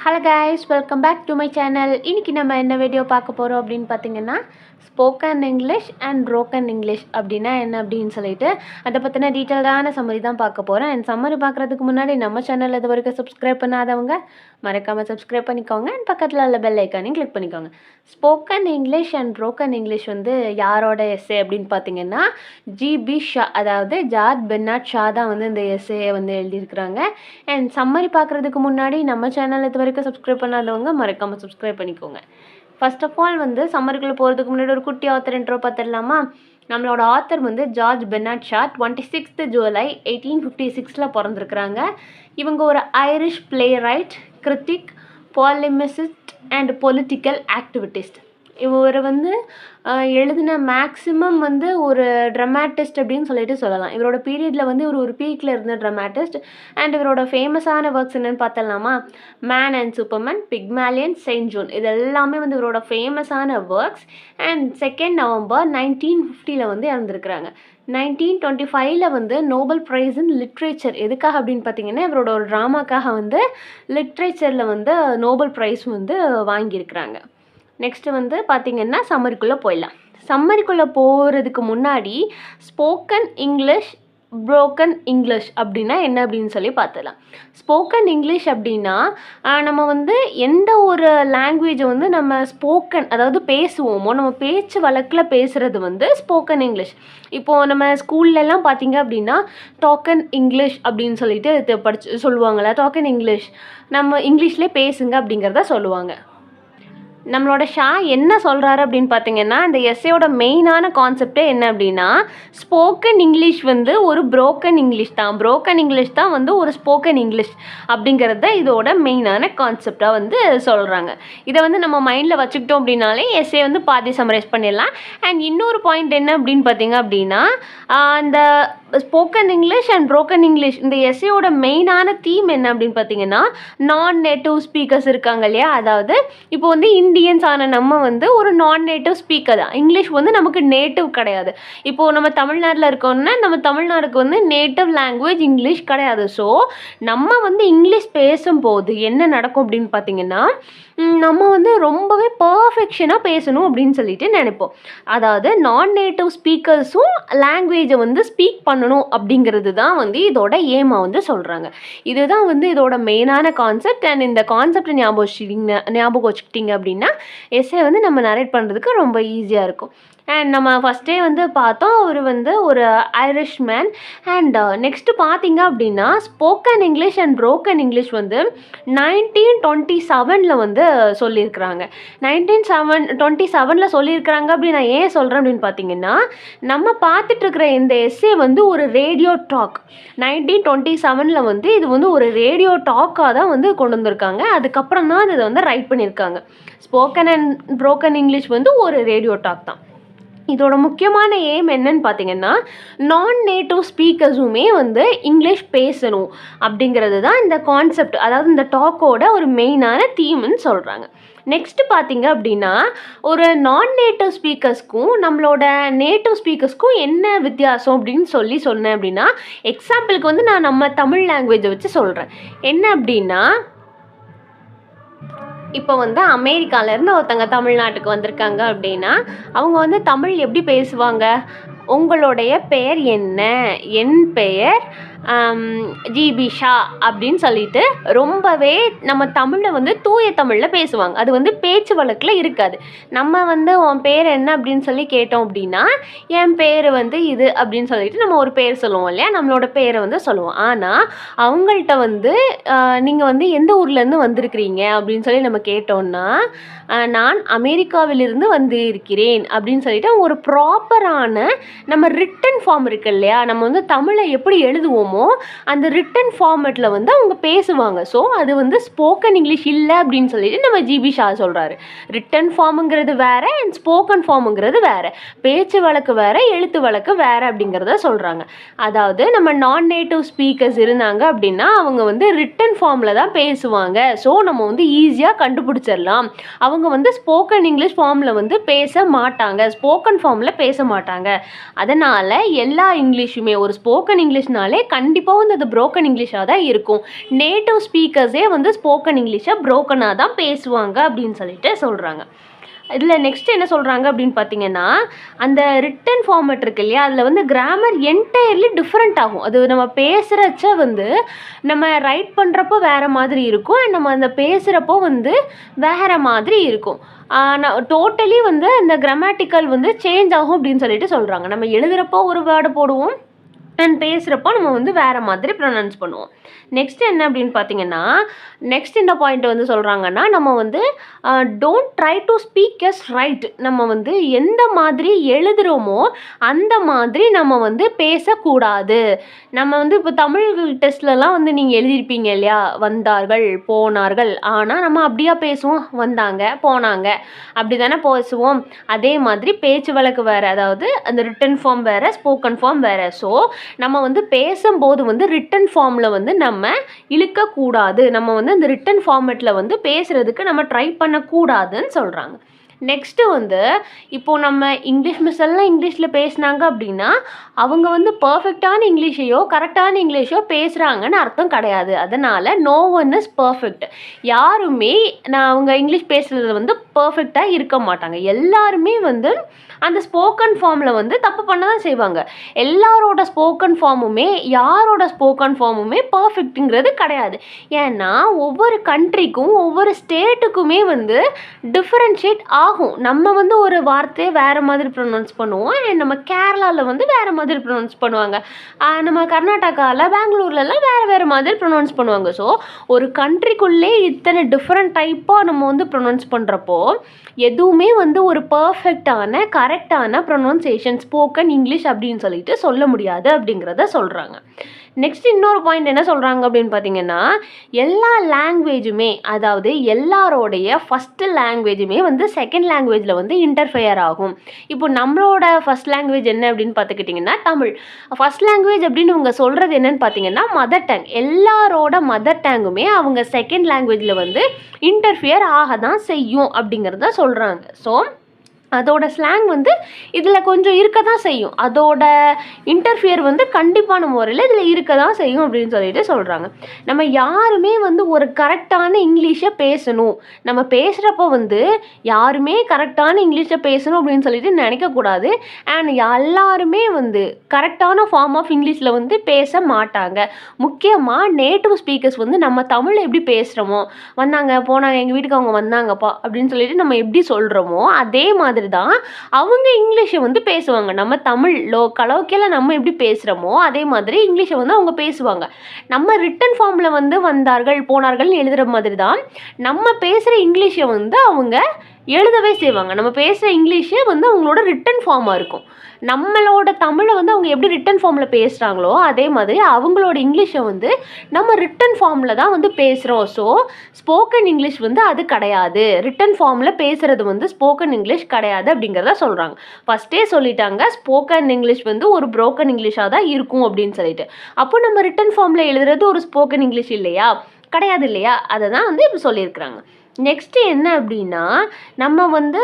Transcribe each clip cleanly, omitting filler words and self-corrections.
Hello guys, welcome back to my channel. இன்றைக்கி நம்ம என்ன வீடியோ பார்க்க போகிறோம் அப்படின்னு பார்த்தீங்கன்னா, spoken English and broken English அப்படின்னா என்ன அப்படின்னு சொல்லிட்டு அதை பற்றின டீட்டெயில்டான சம்மரி தான் பார்க்க போகிறேன். அண்ட் சம்மரி பார்க்குறதுக்கு முன்னாடி நம்ம சேனல் இது வரைக்கும் சப்ஸ்கிரைப் பண்ணாதவங்க மறக்காமல் சப்ஸ்கிரைப் பண்ணிக்கோங்க. அண்ட் பக்கத்தில் உள்ள பெல் ஐக்கானையும் கிளிக் பண்ணிக்கோங்க. Spoken English and broken English வந்து யாரோட எஸ்ஸே அப்படின்னு பார்த்தீங்கன்னா, ஜிபி ஷா, அதாவது ஜார்ஜ் பெர்னார்ட் ஷா தான் வந்து இந்த எஸ்ஸேயை வந்து எழுதியிருக்கிறாங்க. அண்ட் சம்மரி பார்க்குறதுக்கு முன்னாடி நம்ம சேனல் இது வரைக்கும் சப்ஸ்கிரைப் பண்ணாதவங்க மறக்காமல் சப்ஸ்கிரைப் பண்ணிக்கோங்க. ஃபர்ஸ்ட் ஆஃப் ஆல் வந்து சம்மருக்குள்ளே போகிறதுக்கு முன்னாடி ஒரு குட்டி ஆத்தர் இன்ட்ரோ பார்த்துடலாமா? நம்மளோட ஆத்தர் வந்து ஜார்ஜ் பெர்னார்ட் ஷா 26 ஜூலை 1856 பிறந்திருக்கிறாங்க. இவங்க ஒரு Irish playwright, critic, polemicist and political activist. இவர் வந்து எழுதின மேக்ஸிமம் வந்து ஒரு ட்ரமாட்டிஸ்ட் அப்படின்னு சொல்லிட்டு சொல்லலாம். இவரோட பீரியடில் வந்து ஒரு பீக்கில் இருந்த ட்ரமாட்டிஸ்ட். அண்ட் இவரோட ஃபேமஸான ஒர்க்ஸ் என்னென்னு பார்த்தலாமா? Man and Superman, Pygmalion, Saint Joan, இது எல்லாமே வந்து இவரோட ஃபேமஸான ஒர்க்ஸ். அண்ட் 2 நவம்பர் 1950 வந்து இறந்துருக்கிறாங்க. 1925 வந்து நோபல் ப்ரைஸ் இன் லிட்ரேச்சர் எதுக்காக அப்படின்னு பார்த்தீங்கன்னா, இவரோட ஒரு ட்ராமாக்காக வந்து லிட்ரேச்சரில் வந்து நோபல் ப்ரைஸ் வந்து வாங்கியிருக்கிறாங்க. நெக்ஸ்ட்டு வந்து பார்த்திங்கன்னா சம்மரிக்குள்ளே போயிடலாம். சம்மரிக்குள்ளே போகிறதுக்கு முன்னாடி ஸ்போக்கன் இங்கிலீஷ், ப்ரோக்கன் இங்கிலீஷ் அப்படின்னா என்ன அப்படின்னு சொல்லி பார்த்துடலாம். ஸ்போக்கன் இங்கிலீஷ் அப்படின்னா நம்ம வந்து எந்த ஒரு லாங்குவேஜை வந்து நம்ம ஸ்போக்கன், அதாவது பேசுவோமோ, நம்ம பேச்சு வழக்கில் பேசுகிறது வந்து ஸ்போக்கன் இங்கிலீஷ். இப்போது நம்ம ஸ்கூல்லலாம் பார்த்திங்க அப்படின்னா டாக்கன் இங்கிலீஷ் அப்படின்னு சொல்லிட்டு படிச்சு சொல்லுவாங்கள்ல. டாக்கன் இங்கிலீஷ், நம்ம இங்கிலீஷ்லேயே பேசுங்க அப்படிங்கிறத சொல்லுவாங்க. நம்மளோட ஷா என்ன சொல்கிறாரு அப்படின்னு பார்த்தீங்கன்னா, இந்த எஸ்ஸேயோட மெயினான கான்செப்டே என்ன அப்படின்னா, ஸ்போக்கன் இங்கிலீஷ் வந்து ஒரு ப்ரோக்கன் இங்கிலீஷ் தான், ப்ரோக்கன் இங்கிலீஷ் தான் வந்து ஒரு ஸ்போக்கன் இங்கிலீஷ் அப்படிங்கிறத இதோட மெயினான கான்செப்டாக வந்து சொல்கிறாங்க. இதை வந்து நம்ம மைண்டில் வச்சுக்கிட்டோம் அப்படின்னாலே எஸ்ஸே வந்து பாதி சம்மரைஸ் பண்ணிடலாம். அண்ட் இன்னொரு பாயிண்ட் என்ன அப்படின்னு பார்த்தீங்க அப்படின்னா, இந்த spoken English and broken English இந்த எஸ்ஸேயோட மெயினான தீம் என்ன அப்படின்னு பார்த்தீங்கன்னா, நான் நேட்டிவ் ஸ்பீக்கர்ஸ் இருக்காங்க இல்லையா, அதாவது இப்போ வந்து இந்தியன்ஸ் ஆன நம்ம வந்து ஒரு நான் நேட்டிவ் ஸ்பீக்கர் தான். இங்கிலீஷ் வந்து நமக்கு நேட்டிவ் கிடையாது. இப்போது நம்ம தமிழ்நாட்டில் இருக்கோம்னா நம்ம தமிழ்நாடுக்கு வந்து நேட்டிவ் லாங்குவேஜ் இங்கிலீஷ் கிடையாது. ஸோ நம்ம வந்து இங்கிலீஷ் பேசும்போது என்ன நடக்கும் அப்படின்னு பார்த்தீங்கன்னா, நம்ம வந்து ரொம்பவே பர்ஃபெக்ஷனாக பேசணும் அப்படின்னு சொல்லிட்டு நினைப்போம். அதாவது நான் நேட்டிவ் ஸ்பீக்கர்ஸும் லாங்குவேஜை வந்து ஸ்பீக் பண்ணணும் அப்படிங்கிறது தான் வந்து இதோட ஏமாக வந்து சொல்கிறாங்க. இதுதான் வந்து இதோட மெயினான கான்செப்ட். அண்ட் இந்த கான்செப்டை ஞாபகம் வச்சுக்கிட்டிங்க அப்படின்னா எஸ்ஸே வந்து நம்ம நரேட் பண்ணுறதுக்கு ரொம்ப ஈஸியாக இருக்கும். அண்ட் நம்ம ஃபஸ்ட்டே வந்து பார்த்தோம், அவர் வந்து ஒரு ஐரிஷ் மேன். அண்ட் நெக்ஸ்ட்டு பார்த்தீங்க அப்படின்னா spoken English and broken English வந்து 1927 வந்து சொல்லியிருக்கிறாங்க. 1927 சொல்லியிருக்கிறாங்க அப்படின்னு நான் ஏன் சொல்கிறேன் அப்படின்னு பார்த்தீங்கன்னா, நம்ம பார்த்துட்ருக்கிற இந்த எஸ்ஸே வந்து ஒரு ரேடியோ டாக். 1927 வந்து இது வந்து ஒரு ரேடியோ டாக்காக தான் வந்து கொண்டு வந்திருக்காங்க. அதுக்கப்புறம் தான் இதை வந்து ரைட் பண்ணியிருக்காங்க. ஸ்போக்கன் அண்ட் ப்ரோக்கன் இங்கிலீஷ் வந்து ஒரு ரேடியோ டாக் தான். இதோட முக்கியமான எய்ம் என்னன்னு பார்த்தீங்கன்னா, நான் நேட்டிவ் ஸ்பீக்கர்ஸுமே வந்து இங்கிலீஷ் பேசணும் அப்படிங்கிறது தான் இந்த கான்செப்ட், அதாவது இந்த டாக்கோட ஒரு மெயினான தீம்னு சொல்கிறாங்க. நெக்ஸ்ட்டு பார்த்தீங்க அப்படின்னா, ஒரு நான் நேட்டிவ் ஸ்பீக்கர்ஸ்க்கும் நம்மளோட நேட்டிவ் ஸ்பீக்கர்ஸ்க்கும் என்ன வித்தியாசம் அப்படின்னு சொன்னேன் அப்படின்னா, எக்ஸாம்பிளுக்கு வந்து நான் நம்ம தமிழ் லாங்குவேஜை வச்சு சொல்கிறேன். என்ன அப்படின்னா, இப்போ வந்து அமெரிக்காவிலேருந்து ஒருத்தங்க தமிழ்நாட்டுக்கு வந்திருக்காங்க அப்படின்னா அவங்க வந்து தமிழ் எப்படி பேசுவாங்க? உங்களுடைய பெயர் என்ன? என் பெயர் ஜிபி ஷா அப்படின்னு சொல்லிட்டு ரொம்பவே நம்ம தமிழை வந்து தூய தமிழில் பேசுவாங்க. அது வந்து பேச்சு வழக்கில் இருக்காது. நம்ம வந்து உன் பேர் என்ன அப்படின்னு சொல்லி கேட்டோம் அப்படின்னா, என் பேர் வந்து இது அப்படின்னு சொல்லிட்டு நம்ம ஒரு பேர் சொல்லுவோம் இல்லையா, நம்மளோட பேரை வந்து சொல்லுவோம். ஆனால் அவங்கள்ட்ட வந்து நீங்கள் வந்து எந்த ஊர்லேருந்து வந்திருக்கிறீங்க அப்படின்னு சொல்லி நம்ம கேட்டோம்னா, நான் அமெரிக்காவிலிருந்து வந்து இருக்கிறேன் அப்படின்னு சொல்லிட்டு ஒரு ப்ராப்பரான நம்ம ரிட்டன் ஃபார்ம் இருக்கு இல்லையா, நம்ம வந்து தமிழை எப்படி எழுதுவோமோ அந்த ரிட்டன் ஃபார்மேட்டில் வந்து அவங்க பேசுவாங்க. ஸோ அது வந்து ஸ்போக்கன் இங்கிலீஷ் இல்லை அப்படின்னு சொல்லிட்டு நம்ம ஜிபி ஷா சொல்கிறாரு. ரிட்டன் ஃபார்முங்கிறது வேறு அண்ட் ஸ்போக்கன் ஃபார்முங்கிறது வேறு, பேச்சு வழக்கு வேறு, எழுத்து வழக்கு வேறு அப்படிங்கிறத சொல்கிறாங்க. அதாவது நம்ம நான் நேட்டிவ் ஸ்பீக்கர்ஸ் இருந்தாங்க அப்படின்னா அவங்க வந்து ரிட்டன் ஃபார்மில் தான் பேசுவாங்க. ஸோ நம்ம வந்து ஈஸியாக கண்டுபிடிச்சிடலாம். அவங்க வந்து ஸ்போக்கன் இங்கிலீஷ் ஃபார்மில் வந்து பேச மாட்டாங்க, ஸ்போக்கன் ஃபார்மில் பேச மாட்டாங்க. அதனால் எல்லா இங்கிலீஷுமே ஒரு ஸ்போக்கன் இங்கிலீஷ்னாலே கண்டிப்பாக வந்து அது ப்ரோக்கன் இங்கிலீஷாக தான் இருக்கும். நேட்டிவ் ஸ்பீக்கர்ஸே வந்து ஸ்போக்கன் இங்கிலீஷை ப்ரோக்கனாக தான் பேசுவாங்க அப்படின்னு சொல்லிட்டு சொல்கிறாங்க. இதில் நெக்ஸ்ட் என்ன சொல்கிறாங்க அப்படின்னு பார்த்தீங்கன்னா, அந்த ரிட்டன் ஃபார்மேட் இருக்கு இல்லையா, அதில் வந்து கிராமர் என்டையர்லி டிஃப்ரெண்ட் ஆகும். அது நம்ம பேசுகிறச்ச வந்து நம்ம ரைட் பண்ணுறப்போ வேறு மாதிரி இருக்கும், அண்ட் நம்ம அந்த பேசுகிறப்போ வந்து வேறு மாதிரி இருக்கும். டோட்டலி வந்து இந்த கிராமட்டிக்கல் வந்து சேஞ்ச் ஆகும் அப்படின்னு சொல்லிட்டு சொல்கிறாங்க. நம்ம எழுதுகிறப்போ ஒரு வேர்டு போடுவோம், அண்ட் பேசுகிறப்போ நம்ம வந்து வேறு மாதிரி ப்ரொனவுன்ஸ் பண்ணுவோம். நெக்ஸ்ட் என்ன அப்படின்னு பார்த்தீங்கன்னா, நெக்ஸ்ட் இந்த பாயிண்ட் வந்து சொல்கிறாங்கன்னா, நம்ம வந்து don't try to speak S right. நம்ம வந்து எந்த மாதிரி எழுதுகிறோமோ அந்த மாதிரி நம்ம வந்து பேசக்கூடாது. நம்ம வந்து இப்போ தமிழ் டெஸ்ட்லலாம் வந்து நீங்கள் எழுதியிருப்பீங்க இல்லையா, வந்தார்கள் போனார்கள், ஆனால் நம்ம அப்படியா பேசுவோம், வந்தாங்க போனாங்க அப்படி தானே பேசுவோம். அதே மாதிரி பேச்சு வழக்கு வேறு, அதாவது அந்த ரிட்டன் ஃபார்ம் வேறு, ஸ்போக்கன் ஃபார்ம் வேறு. ஸோ நம்ம வந்து பேசும்போது வந்து ரிட்டன் ஃபார்மில் வந்து நம்ம இழுக்கக்கூடாது. நம்ம வந்து அந்த ரிட்டன் ஃபார்மேட்டில் வந்து பேசுகிறதுக்கு நம்ம ட்ரை பண்ணக்கூடாதுன்னு சொல்கிறாங்க. நெக்ஸ்ட்டு வந்து இப்போது நம்ம இங்கிலீஷ் மிஸ் எல்லாம் இங்கிலீஷில் பேசினாங்க அப்படின்னா அவங்க வந்து பர்ஃபெக்டான இங்கிலீஷையோ கரெக்டான இங்கிலீஷோ பேசுகிறாங்கன்னு அர்த்தம் கிடையாது. அதனால் நோ ஒன் இஸ் பர்ஃபெக்ட். யாருமே அவங்க இங்கிலீஷ் பேசுகிறது வந்து பர்ஃபெக்டாக இருக்க மாட்டாங்க. எல்லாருமே வந்து அந்த ஸ்போக்கன் ஃபார்மில் வந்து தப்பு பண்ண தான் செய்வாங்க. எல்லாரோட ஸ்போக்கன் ஃபார்முமே யாரோட ஸ்போக்கன் ஃபார்முமே பர்ஃபெக்ட்டுங்கிறது கிடையாது. ஏன்னா ஒவ்வொரு கண்ட்ரிக்கும் ஒவ்வொரு ஸ்டேட்டுக்குமே வந்து டிஃப்ரென்ஷியேட் ஆகும். நம்ம வந்து ஒரு வார்த்தையை வேறு மாதிரி ப்ரொனவுன்ஸ் பண்ணுவோம், அண்ட் நம்ம கேரளாவில் வந்து வேறு மாதிரி ப்ரொனவுன்ஸ் பண்ணுவாங்க, நம்ம கர்நாடகாவில் பெங்களூர்லலாம் வேறு மாதிரி ப்ரொனவுன்ஸ் பண்ணுவாங்க. ஸோ ஒரு கண்ட்ரிக்குள்ளே இத்தனை டிஃப்ரெண்ட் டைப்பாக நம்ம வந்து ப்ரொனவுன்ஸ் பண்ணுறப்போ எதுவுமே வந்து ஒரு பர்ஃபெக்டான கரெக்டான ப்ரொனவுன்சியேஷன் ஸ்போக்கன் இங்கிலீஷ் அப்படின்னு சொல்லிட்டு சொல்ல முடியாது அப்படிங்கிறத சொல்கிறாங்க. நெக்ஸ்ட் இன்னொரு பாயிண்ட் என்ன சொல்கிறாங்க அப்படின்னு பார்த்தீங்கன்னா, எல்லா லாங்குவேஜுமே, அதாவது எல்லாரோடைய ஃபஸ்ட்டு லாங்குவேஜுமே வந்து செகண்ட் லாங்குவேஜில் வந்து இன்டர்ஃபையர் ஆகும். இப்போ நம்மளோட ஃபஸ்ட் லாங்குவேஜ் என்ன அப்படின்னு பார்த்துக்கிட்டிங்கன்னா தமிழ். ஃபஸ்ட் லாங்குவேஜ் அப்படின்னு இவங்க சொல்கிறது என்னன்னு பார்த்தீங்கன்னா மதர் டங். எல்லாரோட மதர் டங்குமே அவங்க செகண்ட் லாங்குவேஜில் வந்து இன்டர்ஃபியர் ஆக தான் செய்யும் அப்படிங்கிறத சொல்கிறாங்க. ஸோ அதோட ஸ்லாங் வந்து இதில் கொஞ்சம் இருக்க தான் செய்யும், அதோட இன்டர்ஃபியர் வந்து கண்டிப்பான முறையில் இதில் இருக்க தான் செய்யும் அப்படின்னு சொல்லிட்டு சொல்கிறாங்க. நம்ம யாருமே வந்து ஒரு கரெக்டான இங்கிலீஷை பேசணும், நம்ம பேசுகிறப்போ வந்து யாருமே கரெக்டான இங்கிலீஷை பேசணும் அப்படின்னு சொல்லிட்டு நினைக்கக்கூடாது. அண்ட் எல்லாருமே வந்து கரெக்டான ஃபார்ம் ஆஃப் இங்கிலீஷில் வந்து பேச மாட்டாங்க. முக்கியமாக நேட்டிவ் ஸ்பீக்கர்ஸ் வந்து நம்ம தமிழ் எப்படி பேசுகிறோமோ, வந்தாங்க போனாங்க எங்கள் வீட்டுக்கு அவங்க வந்தாங்கப்பா அப்படின்னு சொல்லிட்டு நம்ம எப்படி சொல்கிறோமோ அதே மாதிரி தான் அவங்க இங்கிலீஷை வந்து பேசுவாங்க. நம்ம தமிழ் கலோக்கியில் நம்ம எப்படி பேசுகிறோமோ அதே மாதிரி இங்கிலீஷை வந்து அவங்க பேசுவாங்க. நம்ம ரிட்டன் ஃபார்மில் வந்து வந்தார்கள் போனார்கள்னு எழுதுகிற மாதிரி தான் நம்ம பேசுகிற இங்கிலீஷை வந்து அவங்க எழுதவே செய்வாங்க. நம்ம பேசுகிற இங்கிலீஷே வந்து அவங்களோட ரிட்டன் ஃபார்மாக இருக்கும். நம்மளோட தமிழை வந்து அவங்க எப்படி ரிட்டன் ஃபார்மில் பேசுகிறாங்களோ அதே மாதிரி அவங்களோட இங்கிலீஷை வந்து நம்ம ரிட்டன் ஃபார்மில் தான் வந்து பேசுகிறோம். ஸோ ஸ்போக்கன் இங்கிலீஷ் வந்து அது கிடையாது, ரிட்டன் ஃபார்மில் பேசுகிறது வந்து ஸ்போக்கன் இங்கிலீஷ் கிடையாது அப்படிங்கிறத சொல்கிறாங்க. ஃபஸ்ட்டே சொல்லிட்டாங்க ஸ்போக்கன் இங்கிலீஷ் வந்து ஒரு ப்ரோக்கன் இங்கிலீஷாக தான் இருக்கும் அப்படின்னு சொல்லிட்டு. அப்போ நம்ம ரிட்டன் ஃபார்மில் எழுதுறது ஒரு ஸ்போக்கன் இங்கிலீஷ் இல்லையா, கிடையாது இல்லையா, அதை தான் வந்து இப்போ சொல்லியிருக்கிறாங்க. நெக்ஸ்ட்டு என்ன அப்படின்னா, நம்ம வந்து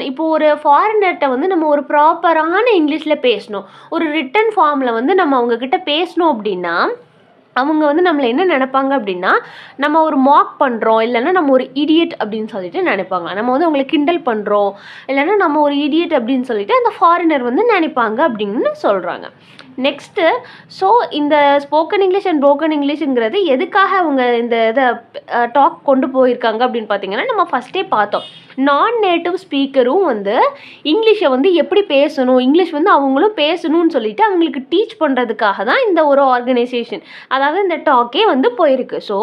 இப்போ ஒரு ஃபாரினர்கிட்ட வந்து நம்ம ஒரு ப்ராப்பரான இங்கிலீஷில் பேசணும், ஒரு ரிட்டன் ஃபார்மில் வந்து நம்ம அவங்கக்கிட்ட பேசணும் அப்படின்னா அவங்க வந்து நம்மளை என்ன நினைப்பாங்க அப்படின்னா நம்ம ஒரு மாக் பண்ணுறோம், இல்லைன்னா நம்ம ஒரு இடியட் அப்படின்னு சொல்லிட்டு நினைப்பாங்க. நம்ம வந்து அவங்களை கிண்டல் பண்ணுறோம், இல்லைன்னா நம்ம ஒரு இடியட் அப்படின்னு சொல்லிட்டு அந்த ஃபாரினர் வந்து நினைப்பாங்க அப்படின்னு சொல்கிறாங்க. நெக்ஸ்ட்டு ஸோ இந்த ஸ்போக்கன் இங்கிலீஷ் அண்ட் ப்ரோக்கன் இங்கிலீஷுங்கிறது எதுக்காக அவங்க இந்த இதை டாக் கொண்டு போயிருக்காங்க அப்படின்னு பார்த்தீங்கன்னா, நம்ம ஃபஸ்ட்டே பார்த்தோம் நான் நேட்டிவ் ஸ்பீக்கரும் வந்து இங்கிலீஷை வந்து எப்படி பேசணும், இங்கிலீஷ் வந்து அவங்களும் பேசணும்னு சொல்லிட்டு அவங்களுக்கு டீச் பண்ணுறதுக்காக தான் இந்த ஒரு ஆர்கனைசேஷன், அதாவது இந்த டாக்கே வந்து போயிருக்கு. ஸோ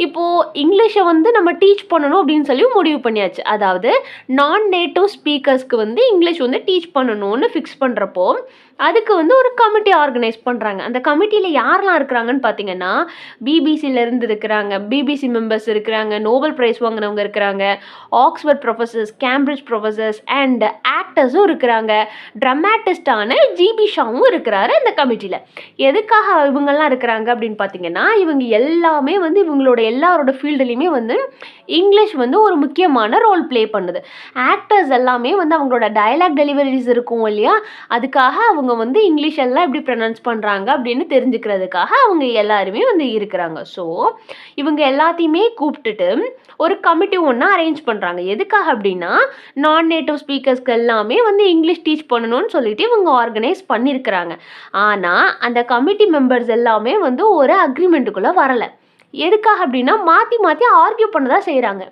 இப்போது இங்கிலீஷை வந்து நம்ம டீச் பண்ணணும் அப்படின்னு சொல்லி முடிவு பண்ணியாச்சு. அதாவது நான் நேட்டிவ் ஸ்பீக்கர்ஸ்க்கு வந்து இங்கிலீஷ் வந்து டீச் பண்ணணும்னு ஃபிக்ஸ் பண்ணுறப்போ அதுக்கு வந்து ஒரு கமிட்டி ஆர்கனைஸ் பண்ணுறாங்க. அந்த கமிட்டியில் யாரெல்லாம் இருக்கிறாங்கன்னு பார்த்தீங்கன்னா, பிபிசியிலேருந்து இருக்கிறாங்க, பிபிசி மெம்பர்ஸ் இருக்கிறாங்க, நோபல் ப்ரைஸ் வாங்கினவங்க இருக்கிறாங்க, Oxford professors, Cambridge professors and ஆக்டர்ஸும் இருக்கிறாங்க. ட்ரமாட்டிஸ்டான ஜிபி ஷாவும் இருக்கிறாரு இந்த கமிட்டியில். எதுக்காக இவங்கெல்லாம் இருக்கிறாங்க அப்படின்னு பார்த்தீங்கன்னா, இவங்க எல்லாமே வந்து இவங்களோட எல்லாரோட ஃபீல்டுலேயுமே வந்து இங்கிலீஷ் வந்து ஒரு முக்கியமான ரோல் ப்ளே பண்ணுது. ஆக்டர்ஸ் எல்லாமே வந்து அவங்களோட டயலாக் டெலிவரிஸ் இருக்கும் இல்லையா, அதுக்காக அவங்க வந்து இங்கிலீஷ் எல்லாம் எப்படி ப்ரொனவுன்ஸ் பண்ணுறாங்க அப்படின்னு தெரிஞ்சுக்கிறதுக்காக அவங்க எல்லாருமே வந்து இருக்கிறாங்க. ஸோ இவங்க எல்லாத்தையுமே கூப்பிட்டுட்டு ஒரு கமிட்டி ஒன்று அரேஞ்ச் பண்ணுறாங்க. எதுக்காக அப்படின்னா, நான் நேட்டிவ் ஸ்பீக்கர்ஸ்க்கு எல்லாமே வந்து இங்கிலீஷ் டீச் பண்ணணும்னு சொல்லிட்டு இவங்க ஆர்கனைஸ் பண்ணியிருக்கிறாங்க. ஆனால் அந்த கமிட்டி மெம்பர்ஸ் எல்லாமே வந்து ஒரு அக்ரிமெண்ட்டுக்குள்ளே வரலை. எதுக்காக அப்படின்னா, மாற்றி மாற்றி ஆர்கியூ பண்ண தான் செய்கிறாங்க.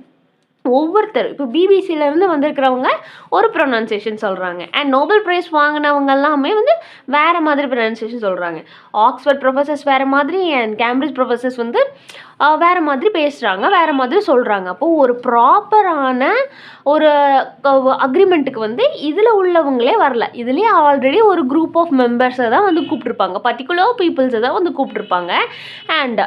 ஒவ்வொருத்தர் இப்போ பிபிசியிலேருந்து வந்திருக்கிறவங்க ஒரு ப்ரொனன்சியேஷன் சொல்கிறாங்க, அண்ட் நோபல் ப்ரைஸ் வாங்கினவங்க எல்லாமே வந்து வேறு மாதிரி ப்ரொனன்சியேஷன் சொல்கிறாங்க. ஆக்ஸ்ஃபோர்ட் ப்ரொஃபஸர்ஸ் வேறு மாதிரி அண்ட் கேம்பிரிட்ஜ் ப்ரொஃபஸர்ஸ் வந்து வேறு மாதிரி பேசுகிறாங்க, வேறு மாதிரி சொல்கிறாங்க. அப்போது ஒரு ப்ராப்பரான ஒரு அக்ரிமெண்ட்டுக்கு வந்து இதில் உள்ளவங்களே வரல. இதுலேயே ஆல்ரெடி ஒரு குரூப் ஆஃப் மெம்பர்ஸை தான் வந்து கூப்பிட்ருப்பாங்க, பர்டிகுலர் பீப்புள்ஸை தான் வந்து கூப்பிட்ருப்பாங்க. அண்ட்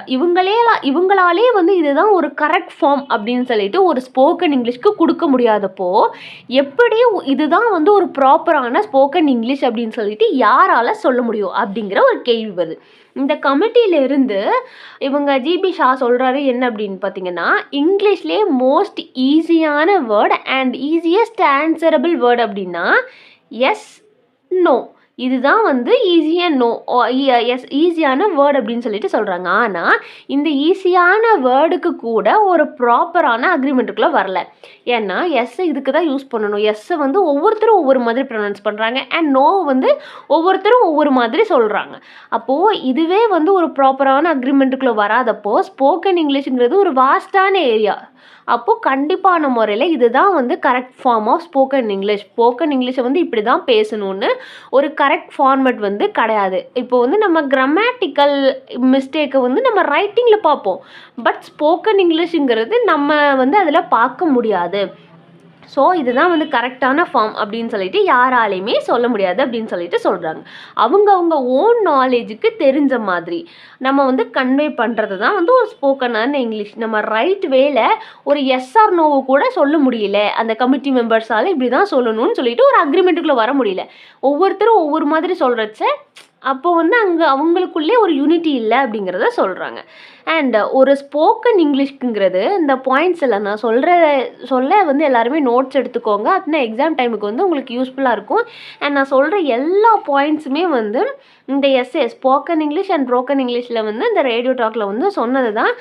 இவங்களாலே வந்து இதுதான் ஒரு கரெக்ட் ஃபார்ம் அப்படின்னு சொல்லிட்டு ஒரு ஸ்போக்கன் இங்கிலீஷ்க்கு கொடுக்க முடியாதப்போ எப்படி இதுதான் வந்து ஒரு ப்ராப்பரான ஸ்போக்கன் இங்கிலீஷ் அப்படின்னு சொல்லிட்டு யாரால சொல்ல முடியும் அப்படிங்கிற ஒரு கேள்வி வருது. இந்த கமிட்டியிலிருந்து இவங்க ஜிபி ஷா சொல்கிறாரு என்ன அப்படின்னு பார்த்தீங்கன்னா, இங்கிலீஷ்லேயே மோஸ்ட் ஈஸியான word and easiest answerable word அப்படின்னா எஸ், நோ. இதுதான் வந்து ஈஸியான வேர்ட் அப்படின்னு சொல்லிட்டு சொல்கிறாங்க. ஆனால் இந்த ஈஸியான வேர்டுக்கு கூட ஒரு ப்ராப்பரான அக்ரிமெண்ட்டுக்குள்ளே வரல. ஏன்னா எஸ்ஸை இதுக்கு தான் யூஸ் பண்ணணும். எஸ்ஸை வந்து ஒவ்வொருத்தரும் ஒவ்வொரு மாதிரி ப்ரொனவுன்ஸ் பண்ணுறாங்க அண்ட் நோ வந்து ஒவ்வொருத்தரும் ஒவ்வொரு மாதிரி சொல்கிறாங்க. அப்போது இதுவே வந்து ஒரு ப்ராப்பரான அக்ரிமெண்ட்டுக்குள்ளே வராதப்போ ஸ்போக்கன் இங்கிலீஷுங்கிறது ஒரு வாஸ்டான ஏரியா. அப்போது கண்டிப்பான முறையில் இதுதான் வந்து correct form of spoken English. Spoken இங்கிலீஷை வந்து இப்படி தான் பேசணும்னு ஒரு கரெக்ட் ஃபார்மேட் வந்து கிடையாது. இப்போ வந்து நம்ம கிராமட்டிக்கல் மிஸ்டேக்கை வந்து நம்ம ரைட்டிங்கில் பார்ப்போம், பட் ஸ்போக்கன் இங்கிலீஷுங்கிறது நம்ம வந்து அதில் பார்க்க முடியாது. ஸோ இதுதான் வந்து கரெக்டான ஃபார்ம் அப்படின்னு சொல்லிட்டு யாராலையுமே சொல்ல முடியாது அப்படின்னு சொல்லிட்டு சொல்கிறாங்க. அவங்க ஓன் நாலேஜுக்கு தெரிஞ்ச மாதிரி நம்ம வந்து கன்வே பண்ணுறது தான் வந்து ஒரு ஸ்போக்கனான இங்கிலீஷ். நம்ம ரைட் வேல ஒரு எஸ் ஆர் நோவை கூட சொல்ல முடியல, அந்த கமிட்டி மெம்பர்ஸால் இப்படி தான் சொல்லணும்னு சொல்லிட்டு ஒரு அக்ரிமெண்ட்டுக்குள்ளே வர முடியல. ஒவ்வொருத்தரும் ஒவ்வொரு மாதிரி சொல்கிறச்ச அப்போ வந்து அங்கே அவங்களுக்குள்ளே ஒரு யூனிட்டி இல்லை அப்படிங்கிறத சொல்கிறாங்க. அண்ட் ஒரு ஸ்போக்கன் இங்கிலீஷ்க்குங்கிறது இந்த பாயிண்ட்ஸ் எல்லாம் நான் சொல்ல வந்து எல்லாருமே நோட்ஸ் எடுத்துக்கோங்க. அப்படின்னா எக்ஸாம் டைமுக்கு வந்து உங்களுக்கு யூஸ்ஃபுல்லாக இருக்கும். அண்ட் நான் சொல்கிற எல்லா பாயிண்ட்ஸுமே வந்து இந்த எஸ்ஏ ஸ்போக்கன் இங்கிலீஷ் அண்ட் ப்ரோக்கன் இங்கிலீஷில் வந்து இந்த ரேடியோ டாக்கில் வந்து சொன்னது தான்.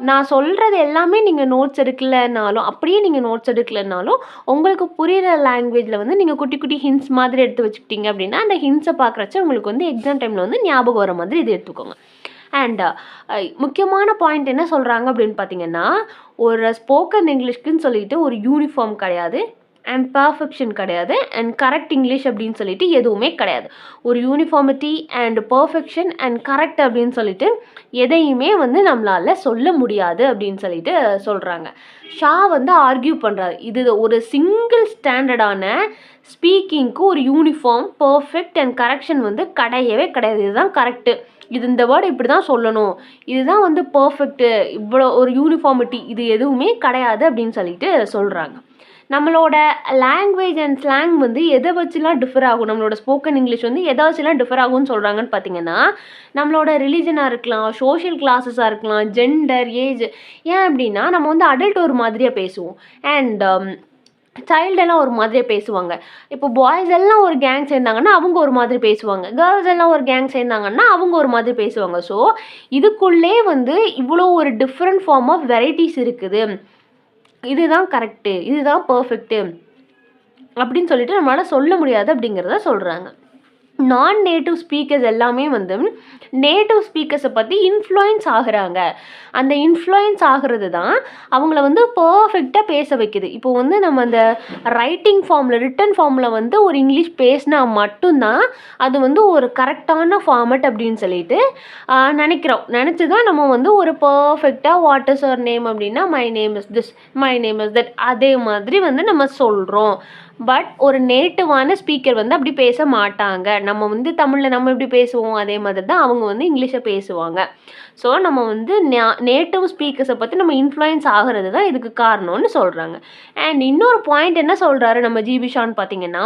நான் சொல்கிறது எல்லாமே நீங்கள் நோட்ஸ் எடுக்கலைனாலும், அப்படியே நீங்கள் நோட்ஸ் எடுக்கலைனாலும் உங்களுக்கு புரிகிற லாங்குவேஜில் வந்து நீங்கள் குட்டி குட்டி ஹிண்ட்ஸ் மாதிரி எடுத்து வச்சுக்கிட்டீங்க அப்படின்னா அந்த ஹிண்ட்ஸை பார்க்குறச்ச உங்களுக்கு வந்து எக்ஸாம் டைமில் வந்து ஞாபகம் வர மாதிரி இது எடுத்துக்கோங்க. அண்ட் முக்கியமான பாயிண்ட் என்ன சொல்கிறாங்க அப்படின்னு பார்த்தீங்கன்னா, ஒரு ஸ்போக்கன் இங்கிலீஷ்க்குன்னு சொல்லிட்டு ஒரு யூனிஃபார்ம் கிடையாது அண்ட் பர்ஃபெக்ஷன் கிடையாது அண்ட் கரெக்ட் இங்கிலீஷ் அப்படின்னு சொல்லிட்டு எதுவுமே கிடையாது. ஒரு uniformity and perfection and correct அப்படின்னு சொல்லிட்டு எதையுமே வந்து நம்மளால் சொல்ல முடியாது அப்படின்னு சொல்லிட்டு சொல்கிறாங்க. ஷா வந்து ஆர்கியூ பண்ணுறாரு, இது ஒரு சிங்கிள் ஸ்டாண்டர்டான ஸ்பீக்கிங்க்கு ஒரு யூனிஃபார்ம் பர்ஃபெக்ட் அண்ட் கரெக்ஷன் வந்து கிடையவே கிடையாது. இதுதான் கரெக்டு, இந்த வேர்டு இப்படி தான் சொல்லணும், இதுதான் வந்து பர்ஃபெக்ட்டு, இவ்வளோ ஒரு யூனிஃபார்மிட்டி இது எதுவுமே கிடையாது அப்படின்னு சொல்லிட்டு சொல்கிறாங்க. நம்மளோட லாங்குவேஜ் அண்ட் ஸ்லாங் வந்து எதை வச்சுலாம் டிஃபர் ஆகும், நம்மளோட ஸ்போக்கன் இங்கிலீஷ் வந்து எதை வச்சுலாம் டிஃபர் ஆகும்னு சொல்கிறாங்கன்னு பார்த்தீங்கன்னா, நம்மளோட ரிலீஜனாக இருக்கலாம், சோஷியல் கிளாஸஸாக இருக்கலாம், ஜெண்டர், ஏஜ். ஏன் அப்படின்னா நம்ம வந்து அடல்ட் ஒரு மாதிரியாக பேசுவோம் அண்ட் சைல்டெல்லாம் ஒரு மாதிரியாக பேசுவாங்க. இப்போ பாய்ஸ் எல்லாம் ஒரு கேங் சேர்ந்தாங்கன்னா அவங்க ஒரு மாதிரி பேசுவாங்க, கேர்ள்ஸ் எல்லாம் ஒரு கேங் சேர்ந்தாங்கன்னா அவங்க ஒரு மாதிரி பேசுவாங்க. ஸோ இதுக்குள்ளே வந்து இவ்வளோ ஒரு டிஃப்ரெண்ட் ஃபார்ம் ஆஃப் வெரைட்டிஸ் இருக்குது. இதுதான் கரெக்டு, இதுதான் பர்ஃபெக்ட்டு அப்படின்னு சொல்லிட்டு நம்மளால் சொல்ல முடியாது அப்படிங்கிறத சொல்கிறாங்க. நான் நேட்டிவ் ஸ்பீக்கர்ஸ் எல்லாமே வந்து நேட்டிவ் ஸ்பீக்கர்ஸை பற்றி இன்ஃப்ளூயன்ஸ் ஆகுறாங்க. அந்த இன்ஃப்ளூயன்ஸ் ஆகிறது தான் அவங்கள வந்து பர்ஃபெக்டாக பேச வைக்குது. இப்போ வந்து நம்ம அந்த ரிட்டன் ஃபார்மில் வந்து ஒரு இங்கிலீஷ் பேசினா மட்டும்தான் அது வந்து ஒரு கரெக்டான ஃபார்மட் அப்படின்னு சொல்லிட்டு நினச்சி தான் நம்ம வந்து ஒரு பர்ஃபெக்டாக வாட் இஸ் யுவர் நேம் அப்படின்னா my name is this, my name is that, அதே மாதிரி வந்து நம்ம சொல்கிறோம். பட் ஒரு நேட்டிவான ஸ்பீக்கர் வந்து அப்படி பேச மாட்டாங்க. நம்ம வந்து தமிழில் நம்ம எப்படி பேசுவோம் அதே மாதிரி தான் அவங்க வந்து இங்கிலீஷை பேசுவாங்க. ஸோ நம்ம வந்து நேட்டிவ் ஸ்பீக்கர்ஸை பற்றி நம்ம இன்ஃப்ளூயன்ஸ் ஆகிறது தான் இதுக்கு காரணம்னு சொல்கிறாங்க. அண்ட் இன்னொரு பாயிண்ட் என்ன சொல்கிறாரு நம்ம ஜிபி ஷான் பார்த்தீங்கன்னா,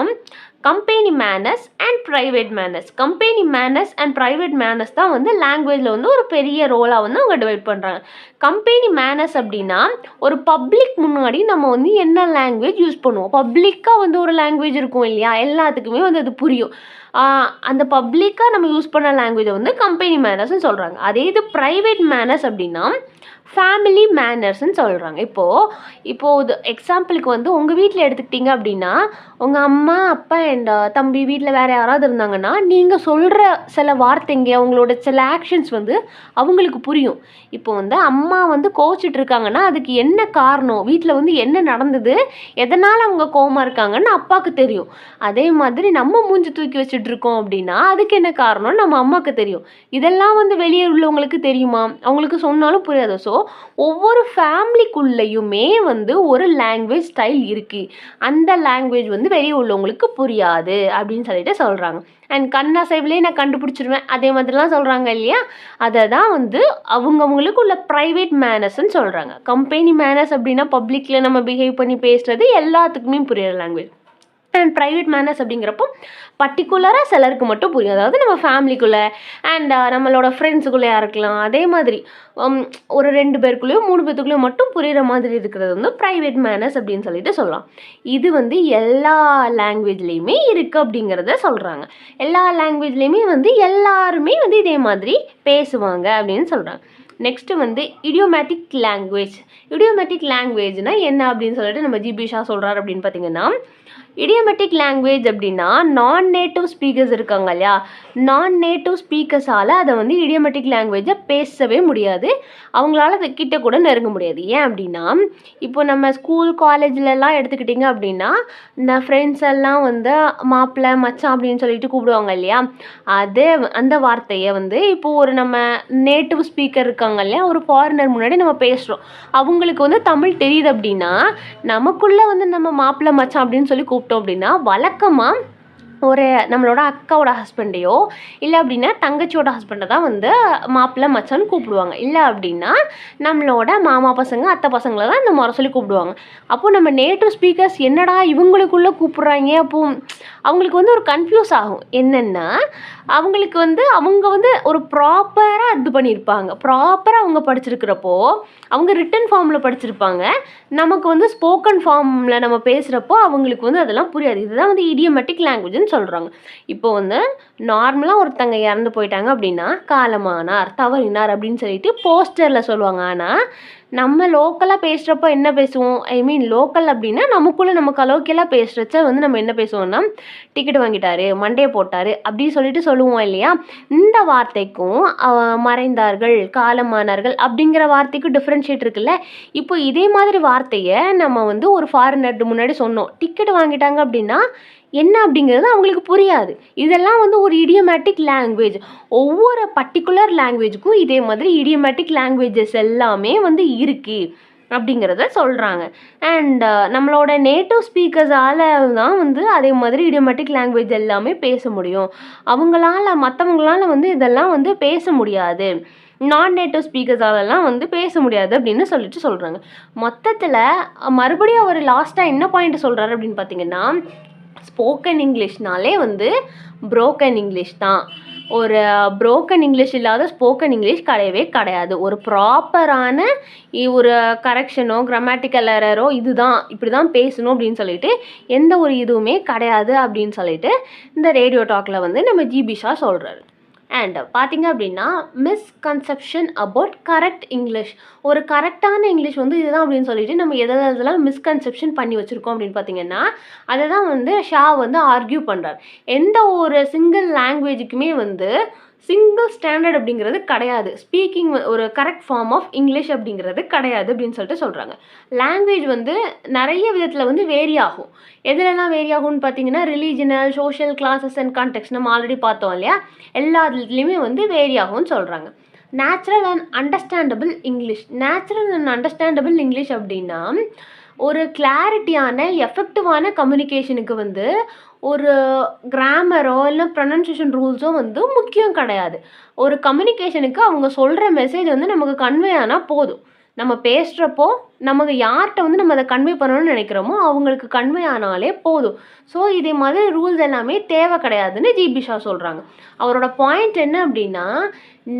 company manners and private manners. Company manners and private manners தான் வந்து லாங்குவேஜில் வந்து ஒரு பெரிய ரோலாக வந்து அவங்க டிவைட் பண்ணுறாங்க. கம்பெனி மேனர்ஸ் அப்படின்னா ஒரு பப்ளிக் முன்னாடி நம்ம வந்து என்ன லாங்குவேஜ் யூஸ் பண்ணுவோம். பப்ளிக்காக வந்து ஒரு லாங்குவேஜ் இருக்கும் இல்லையா, எல்லாத்துக்குமே வந்து அது புரியும். அந்த பப்ளிக்காக நம்ம யூஸ் பண்ண லாங்குவேஜை வந்து கம்பெனி மேனர்ஸ்ன்னு சொல்கிறாங்க. அதே இது ப்ரைவேட் மேனர்ஸ் அப்படின்னா ஃபேமிலி மேனர்ஸ்ன்னு சொல்கிறாங்க. இப்போது எக்ஸாம்பிளுக்கு வந்து உங்கள் வீட்டில் எடுத்துக்கிட்டிங்க அப்படின்னா, உங்கள் அம்மா அப்பா அண்ட் தம்பி வீட்டில் வேறு யாராவது இருந்தாங்கன்னா, நீங்கள் சொல்கிற சில வார்த்தைங்க அவங்களோட சில ஆக்ஷன்ஸ் வந்து அவங்களுக்கு புரியும். இப்போ வந்து அம்மா வந்து கோச்சிட்டு இருக்காங்கன்னா அதுக்கு என்ன காரணம், வீட்டில் வந்து என்ன நடந்தது, எதனால் அவங்க கோவமாக இருக்காங்கன்னு அப்பாவுக்கு தெரியும். அதே மாதிரி நம்ம மூஞ்சி தூக்கி வச்சுட்டு இருக்கோம் அப்படின்னா அதுக்கு என்ன காரணம் நம்ம அம்மாவுக்கு தெரியும். இதெல்லாம் வந்து வெளியே உள்ளவங்களுக்கு தெரியுமா, அவங்களுக்கு சொன்னாலும் புரியாது. ஸோ ஒவ்வொரு ஃபேமிலிக்குள்ளேயுமே வந்து ஒரு லாங்குவேஜ் ஸ்டைல் இருக்குது. அந்த லாங்குவேஜ் வந்து வெளியே உள்ளவங்களுக்கு புரியாது அப்படின்னு சொல்லிட்டு சொல்கிறாங்க. அண்ட் கண்ணசைவிலே நான் கண்டுபிடிச்சிருவேன் அதே மாதிரிலாம் சொல்கிறாங்க இல்லையா, அதை தான் வந்து அவங்கவுங்களுக்கு உள்ள ப்ரைவேட் மேனர்ஸ்ன்னு சொல்கிறாங்க. கம்பெனி மேனர்ஸ் அப்படின்னா பப்ளிக்கில் நம்ம பிஹேவ் பண்ணி பேசுகிறது எல்லாத்துக்குமே புரியுற லாங்குவேஜ். அண்ட் ப்ரைவேட் மேனர்ஸ் அப்படிங்கிறப்போ பர்டிகுலராக சிலருக்கு மட்டும் புரியும். அதாவது நம்ம ஃபேமிலிக்குள்ளே அண்ட் நம்மளோட ஃப்ரெண்ட்ஸுக்குள்ளேயா இருக்கலாம். அதே மாதிரி ஒரு 2 பேருக்குள்ளேயோ 3 பேருக்குள்ளேயோ மட்டும் புரிகிற மாதிரி இருக்கிறது வந்து ப்ரைவேட் மேனர்ஸ் அப்படின்னு சொல்லிட்டு சொல்லலாம். இது வந்து எல்லா லாங்குவேஜ்லேயுமே இருக்குது அப்படிங்கிறத சொல்கிறாங்க. எல்லா லாங்குவேஜ்லேயுமே வந்து எல்லாருமே வந்து இதே மாதிரி பேசுவாங்க அப்படின்னு சொல்கிறாங்க. நெக்ஸ்ட்டு வந்து இடியோமேட்டிக் லாங்குவேஜ். இடியோமேட்டிக் லாங்குவேஜ்னால் என்ன அப்படின்னு சொல்லிட்டு நம்ம ஜிபி ஷா சொல்கிறார் அப்படின்னு பார்த்தீங்கன்னா, இடியோமேட்டிக் லாங்குவேஜ் அப்படின்னா நான் நேட்டிவ் ஸ்பீக்கர்ஸ் இருக்காங்க இல்லையா, நான் நேட்டிவ் ஸ்பீக்கர்ஸால் அதை வந்து இடியோமேட்டிக் லாங்குவேஜை பேசவே முடியாது. அவங்களால அதை கிட்ட கூட நெருங்க முடியாது. ஏன் அப்படின்னா, இப்போ நம்ம ஸ்கூல் காலேஜ்லலாம் எடுத்துக்கிட்டிங்க அப்படின்னா இந்த ஃப்ரெண்ட்ஸ் எல்லாம் வந்து மாப்பிள்ளை மச்சான் அப்படின்னு சொல்லிட்டு கூப்பிடுவாங்க இல்லையா, அந்த வார்த்தையை வந்து இப்போ ஒரு நம்ம நேட்டிவ் ஸ்பீக்கர் இருக்காங்க இல்லையா, ஒரு ஃபாரினர் முன்னாடி நம்ம பேசுகிறோம், அவங்களுக்கு வந்து தமிழ் தெரியுது அப்படின்னா நமக்குள்ளே வந்து நம்ம மாப்பிள்ளை மச்சான் அப்படின்னு சொல்லி கூப்பிட்டோம் அப்படின்னா வழக்கமாக ஒரு நம்மளோட அக்காவோட ஹஸ்பண்டையோ இல்லை அப்படின்னா தங்கச்சியோட ஹஸ்பண்டை தான் வந்து மாப்பிள்ளை மச்சான்னு கூப்பிடுவாங்க. இல்லை அப்படின்னா நம்மளோட மாமா பசங்க அத்தை பசங்களை தான் இந்த முறை சொல்லி கூப்பிடுவாங்க. அப்போது நம்ம நேட்டிவ் ஸ்பீக்கர்ஸ் என்னடா இவங்களுக்குள்ளே கூப்பிட்றாங்க, அப்போது அவங்களுக்கு வந்து ஒரு கன்ஃபியூஸ் ஆகும். என்னென்னா அவங்களுக்கு வந்து அவங்க வந்து ஒரு ப்ராப்பராக இது பண்ணியிருப்பாங்க, ப்ராப்பராக அவங்க படிச்சிருக்கிறப்போ அவங்க ரிட்டன் ஃபார்மில் படிச்சிருப்பாங்க. நமக்கு வந்து ஸ்போக்கன் ஃபார்மில் நம்ம பேசுகிறப்போ அவங்களுக்கு வந்து அதெல்லாம் புரியாது. இதுதான் வந்து இடியோமேட்டிக் லாங்குவேஜ்னு சொல்கிறாங்க. இப்போ வந்து நார்மலாக ஒருத்தங்க இறந்து போயிட்டாங்க அப்படின்னா காலமானார் தவறினார் அப்படின்னு சொல்லிட்டு போஸ்டரில் சொல்லுவாங்க. ஆனால் நம்ம லோக்கலாக பேசுகிறப்போ என்ன பேசுவோம், லோக்கல் அப்படின்னா நமக்குள்ளே நம்ம கலோக்கியலாக பேசுகிறச்ச வந்து நம்ம என்ன பேசுவோம்னா டிக்கெட் வாங்கிட்டாரு மண்டையை போட்டார் அப்படின்னு சொல்லிட்டு சொல்லுவோம் இல்லையா. இந்த வார்த்தைக்கும் மறைந்தார்கள் காலமானார்கள் அப்படிங்கிற வார்த்தைக்கும் டிஃப்ரென்ஷியேட் இருக்குல்ல. இப்போ இதே மாதிரி வார்த்தையை நம்ம வந்து ஒரு ஃபாரினர் முன்னாடி சொன்னோம், டிக்கெட் வாங்கிட்டாங்க அப்படின்னா என்ன அப்படிங்கிறது அவங்களுக்கு புரியாது. இதெல்லாம் வந்து ஒரு இடியோமேட்டிக் லாங்குவேஜ். ஒவ்வொரு பர்டிகுலர் லாங்குவேஜுக்கும் இதே மாதிரி இடியோமேட்டிக் லாங்குவேஜஸ் எல்லாமே வந்து இருக்குது அப்படிங்கிறத சொல்கிறாங்க. அண்ட் நம்மளோட நேட்டிவ் ஸ்பீக்கர்ஸால் தான் வந்து அதே மாதிரி இடியோமேட்டிக் லாங்குவேஜ் எல்லாமே பேச முடியும். மற்றவங்களால வந்து இதெல்லாம் வந்து பேச முடியாது, நான் நேட்டிவ் ஸ்பீக்கர்ஸாலலாம் வந்து பேச முடியாது அப்படின்னு சொல்லிட்டு சொல்கிறாங்க. மொத்தத்தில் மறுபடியும் அவர் லாஸ்ட்டாக என்ன பாயிண்ட் சொல்கிறாரு அப்படின்னு பார்த்தீங்கன்னா, ஸ்போக்கன் இங்கிலீஷ்னாலே வந்து புரோக்கன் இங்கிலீஷ் தான். ஒரு புரோக்கன் இங்கிலீஷ் இல்லாத ஸ்போக்கன் இங்கிலீஷ் கிடையவே கிடையாது. ஒரு ப்ராப்பரான ஒரு கரெக்ஷனோ கிராமட்டிக்கல் எரரோ இதுதான் இப்படி தான் பேசணும் அப்படின்னு சொல்லிட்டு எந்த ஒரு இதுவுமே கிடையாது அப்படின்னு சொல்லிட்டு இந்த ரேடியோ டாக்கில் வந்து நம்ம ஜிபி ஷா சொல்கிறாரு. அண்ட் பார்த்திங்க அப்படின்னா மிஸ்கன்செப்ஷன் அபவுட் கரெக்ட் இங்கிலீஷ். ஒரு கரெக்டான இங்கிலீஷ் வந்து இதுதான் அப்படின்னு சொல்லிட்டு நம்ம எதெல்லாம் மிஸ்கன்செப்ஷன் பண்ணி வச்சுருக்கோம் அப்படின்னு பார்த்தீங்கன்னா அதை தான் வந்து ஷா வந்து ஆர்கியூ பண்ணுறார். எந்த ஒரு சிங்கிள் லாங்குவேஜுக்குமே வந்து சிங்கிள் ஸ்டாண்டர்ட் அப்படிங்கிறது கிடையாது. ஸ்பீக்கிங் ஒரு கரெக்ட் ஃபார்ம் ஆஃப் இங்கிலீஷ் அப்படிங்கிறது கிடையாது அப்படின்னு சொல்லிட்டு சொல்கிறாங்க. லாங்குவேஜ் வந்து நிறைய விதத்தில் வந்து வேரி ஆகும். எதுலலாம் வேரி ஆகும்னு பார்த்தீங்கன்னா ரிலீஜனல் சோஷியல் கிளாஸஸ் அண்ட் கான்டெக்ட் நம்ம ஆல்ரெடி பார்த்தோம் இல்லையா, எல்லா இதுலேயுமே வந்து வேரி ஆகும்னு சொல்கிறாங்க. Natural and understandable English. Natural and understandable English அப்படின்னா ஒரு கிளாரிட்டியான எஃபெக்டிவான கம்யூனிகேஷனுக்கு வந்து ஒரு கிராமரோ இல்லை ப்ரொனன்சியேஷன் ரூல்ஸோ வந்து முக்கியம் கிடையாது. ஒரு கம்யூனிகேஷனுக்கு அவங்க சொல்கிற மெசேஜ் வந்து நமக்கு கன்வே ஆனால் போதும். நம்ம பேசுகிறப்போ நமக்கு யார்கிட்ட வந்து நம்ம அதை கன்வே பண்ணணும்னு நினைக்கிறோமோ அவங்களுக்கு கன்வே ஆனாலே போதும். ஸோ இதே மாதிரி ரூல்ஸ் எல்லாமே தேவை கிடையாதுன்னு ஜிபி ஷா சொல்கிறாங்க. அவரோட பாயிண்ட் என்ன அப்படின்னா,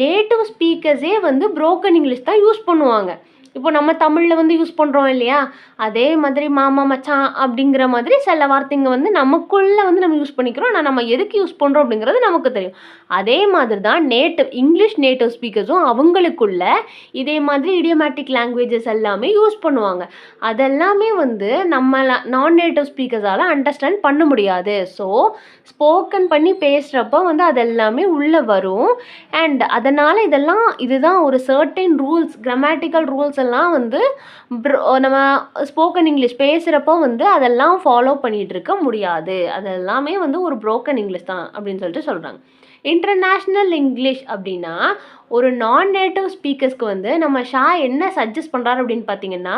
நேட்டிவ் ஸ்பீக்கர்ஸே வந்து புரோக்கன் இங்கிலீஷ் தான் யூஸ் பண்ணுவாங்க. இப்போ நம்ம தமிழில் வந்து யூஸ் பண்ணுறோம் இல்லையா, அதே மாதிரி மாமா மச்சான் அப்படிங்கிற மாதிரி சில வார்த்தைங்க வந்து நமக்குள்ளே வந்து நம்ம யூஸ் பண்ணிக்கிறோம். ஆனால் நம்ம எதுக்கு யூஸ் பண்ணுறோம் அப்படிங்கிறது நமக்கு தெரியும். அதே மாதிரி தான் இங்கிலீஷ் நேட்டிவ் ஸ்பீக்கர்ஸும் அவங்களுக்குள்ள இதே மாதிரி இடியோமேட்டிக் லாங்குவேஜஸ் எல்லாமே யூஸ் பண்ணுவாங்க. அதெல்லாமே வந்து நம்ம நான் நேட்டிவ் ஸ்பீக்கர்ஸால் அண்டர்ஸ்டாண்ட் பண்ண முடியாது. ஸோ ஸ்போக்கன் பண்ணி பேசுகிறப்போ வந்து அதெல்லாமே உள்ளே வரும். அண்ட் அதனால் இதுதான் ஒரு சர்டைன் ரூல்ஸ், கிராமட்டிக்கல் ரூல்ஸ் எல்லாம் வந்து நம்ம ஸ்போக்கன் இங்கிலீஷ் பேசுகிறப்போ வந்து அதெல்லாம் ஃபாலோ பண்ணிகிட்டு இருக்க முடியாது. அதெல்லாமே வந்து ஒரு புரோக்கன் இங்கிலீஷ் தான் அப்படின்னு சொல்லிட்டு சொல்கிறாங்க. இன்டர்நேஷ்னல் இங்கிலீஷ் அப்படின்னா ஒரு நான் நேட்டிவ் ஸ்பீக்கர்ஸ்க்கு வந்து நம்ம ஷா என்ன சஜஸ்ட் பண்ணுறாரு அப்படின்னு பார்த்தீங்கன்னா,